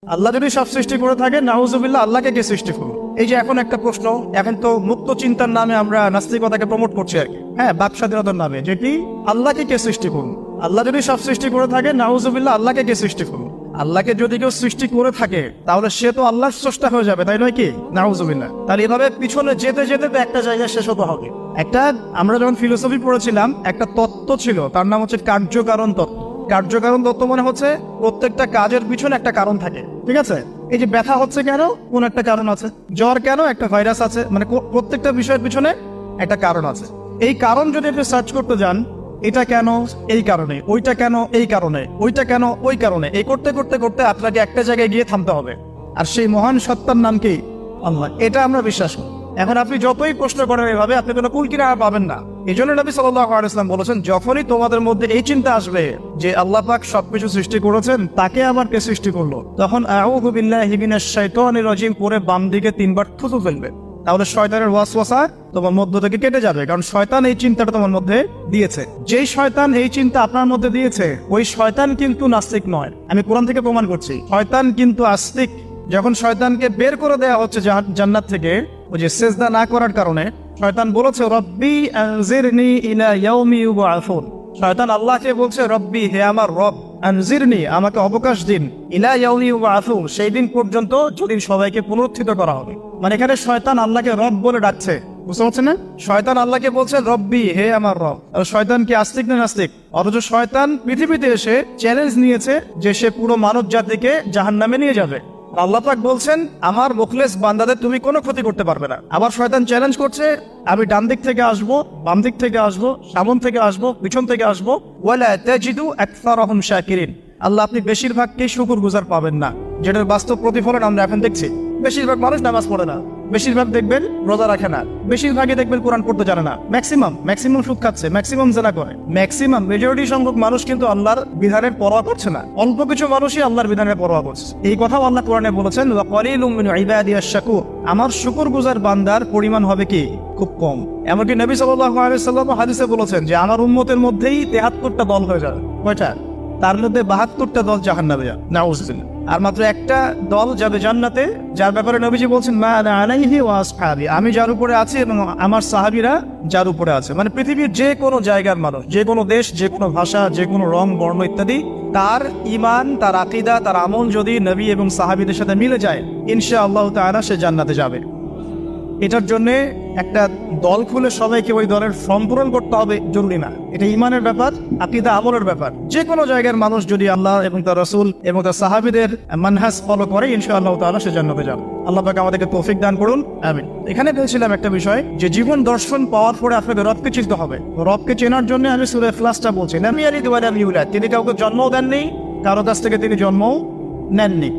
আল্লাহ যদি সব সৃষ্টি করে থাকে, নাউজুবিল্লাহ, আল্লাহকে কে সৃষ্টি করলো? এই যে এখন একটা প্রশ্ন, এখন তো মুক্ত চিন্তার নামে আমরা নাস্তিকতাকে প্রমোট করছি আর কি, হ্যাঁ, বাক স্বাধীনতার নামে, যেটি আল্লাহকে কে সৃষ্টি করলো? আল্লাহ যদি সব সৃষ্টি করে থাকে, নাউজুবিল্লাহ, আল্লাহকে কে সৃষ্টি করলো? আল্লাহকে যদি কেউ সৃষ্টি করে থাকে তাহলে সে তো আল্লাহর স্রষ্টা হয়ে যাবে, তাই নয় কি? নাউজুবিল্লাহ। তাহলে এভাবে পিছনে যেতে যেতে তো একটা জায়গায় শেষ হতে হবে। একটা, আমরা যখন ফিলোসফি পড়েছিলাম, একটা তত্ত্ব ছিল, তার নাম হচ্ছে কার্যকারণ তত্ত্ব। কার্যকারণ তত্ত্ব মানে হচ্ছে প্রত্যেকটা কাজের পিছনে একটা কারণ থাকে, ঠিক আছে? এই যে ব্যথা হচ্ছে কেন? কোন একটা কারণ আছে। জ্বর কেন? একটা ভাইরাস আছে। মানে প্রত্যেকটা বিষয়ের পিছনে একটা কারণ আছে। এই কারণ যদি আপনি সার্চ করতে যান, এটা কেন? এই কারণে। ওইটা কেন? এই কারণে। ওইটা কেন? ওই কারণে। এই করতে করতে করতে আপনাকে একটা জায়গায় গিয়ে থামতে হবে, আর সেই মহান সত্তার নাম কি? আল্লাহ। এটা আমরা বিশ্বাস করি। এখন আপনি যতই প্রশ্ন করেন এভাবে, আপনি কোনো কুল কিনারা পাবেন না। এই জন্য নবী সাল্লাল্লাহু আলাইহি ওয়াসাল্লাম বলেছেন, যখনই তোমাদের মধ্যে এই চিন্তা আসবে যে আল্লাহ পাক সবকিছু সৃষ্টি করেছেন, তাকে আবার কে সৃষ্টি করলো, তখন আউযু বিল্লাহি মিনাশ শাইতানির রাজিম পরে বাম দিকে 3 বার থুতু ফেলবে। তাহলে শয়তানের ওয়াসওয়াসা তোমার মধ্য থেকে কেটে যাবে, কারণ শয়তান এই চিন্তাটা তোমার মধ্যে দিয়েছে। যেই শয়তান এই চিন্তা আপনার মধ্যে দিয়েছে, ওই শয়তান কিন্তু নাস্তিক নয়। আমি কোরআন থেকে প্রমাণ করছি, শয়তান কিন্তু আস্তিক। যখন শয়তানকে বের করে দেওয়া হচ্ছে জান্নাত থেকে, ওই যে সেজদা না করার কারণে, শয়তান বলেছে রব্বি আনজিরনি ইলা ইয়াউমি ইউবআসুন। শয়তান আল্লাহকে বলছে, রব্বি, হে আমার রব, আনজিরনি, আমাকে অবকাশ দিন, ইলা ইয়াউমি ইউবআসুন, সেই দিন পর্যন্ত যেদিন সবাইকে পুনরুত্থিত করা হবে। মানে এখানে শয়তান আল্লাহকে রব বলে ডাকছে, বুঝতে পারছেন না? শয়তান আল্লাহকে বলছে রব্বি, হে আমার রব। শয়তান কি আস্তিক না নাস্তিক? অথচ শয়তান পৃথিবীতে এসে চ্যালেঞ্জ নিয়েছে যে সে পুরো মানব জাতিকে জাহান্নামে নিয়ে যাবে। আল্লাহ পাক বলছেন, আমার মুখলেস বান্দাদের তুমি কোনো ক্ষতি করতে পারবে না। আবার শয়তান চ্যালেঞ্জ করছে, আমি ডান দিক থেকে আসবো, বাম দিক থেকে আসবো, সামন থেকে আসবো, পিছন থেকে আসবো, ওয়ালা তাজিদু আকসারাহুম শাকিরিন। আল্লাহ, আপনি বেশিরভাগকেই শুকরগুজার পাবেন না, যেটার বাস্তব প্রতিফলন আমরা এখন দেখছি। বেশিরভাগ মানুষ নামাজ পড়ে না, বেশিরভাগ দেখবেন রোজা রাখে না, বেশিরভাগই দেখবেন কোরআন পড়তে জানে না, ম্যাক্সিমাম সুদ খাচ্ছে, ম্যাক্সিমাম জেনা করে, মেজরিটি সংখ্যক মানুষ কিন্তু আল্লাহর বিধানের পরোয়া করছে না। অল্প কিছু মানুষই আল্লাহর বিধানের পরোয়া করছে। এই কথাও আল্লাহ কোরআনে বলেছেন, ওয়া ক্বালিলুম মিন ইবাদিয়াশ শাকুর, আমার শুকরগুজার বান্দার পরিমাণ হবে কি? খুব কম। এমনকি নবী সাল্লাল্লাহু আলাইহি ওয়াসাল্লাম হাদিসে বলেছেন যে আমার উম্মতের মধ্যেই 73টা দল হয়ে যাবে। কয়টা? তার মধ্যে 72টা দল জাহান্নামে যাবে, নাউজুবিল্লাহ। আর মাত্র একটা দল যাবে জান্নাতে, যার ব্যাপারে নবীজি বলছেন, মা আনা আলাইহি ওয়া আসহাবি, আমি যার উপরে আছি এবং আমার সাহাবীরা যার উপরে আছে। মানে পৃথিবীর যে কোনো জায়গার মানুষ, যে কোনো দেশ, যে কোনো ভাষা, যে কোনো রং, বর্ণ ইত্যাদি, তার ঈমান, তার আকীদা, তার আমল যদি নবী এবং সাহাবীদের সাথে মিলে যায়, ইনশাআল্লাহ তাআলা সে জান্নাতে যাবে। এটার জন্য একটা দল খুলে সবাইকে ওই দলের ফর্ম পূরণ করতে হবে জরুরি না। এটা ঈমানের ব্যাপার, আকীদা, আমলের ব্যাপার। যে কোনো জায়গার মানুষ যদি আল্লাহ এবং তার রাসূল এবং তার সাহাবীদের মানহাজ ফলো করে, ইনশাআল্লাহ তাআলা সে জান্নাতে যাবে। আল্লাহ পাক আমাদেরকে তৌফিক দান করুন, আমিন। এখানে বলছিলাম একটা বিষয়, যে জীবন দর্শন পাওয়ার পরে আপনাকে রবকে চিনতে হবে। রবকে চেনার জন্য আমি সূরা ইখলাসটা বলছি, লাম ইয়ালিদ ওয়া লাম ইউলাদ, তিনি কাউকে জন্মও দেননি, কারো কাছ থেকে তিনি জন্মও নেননি।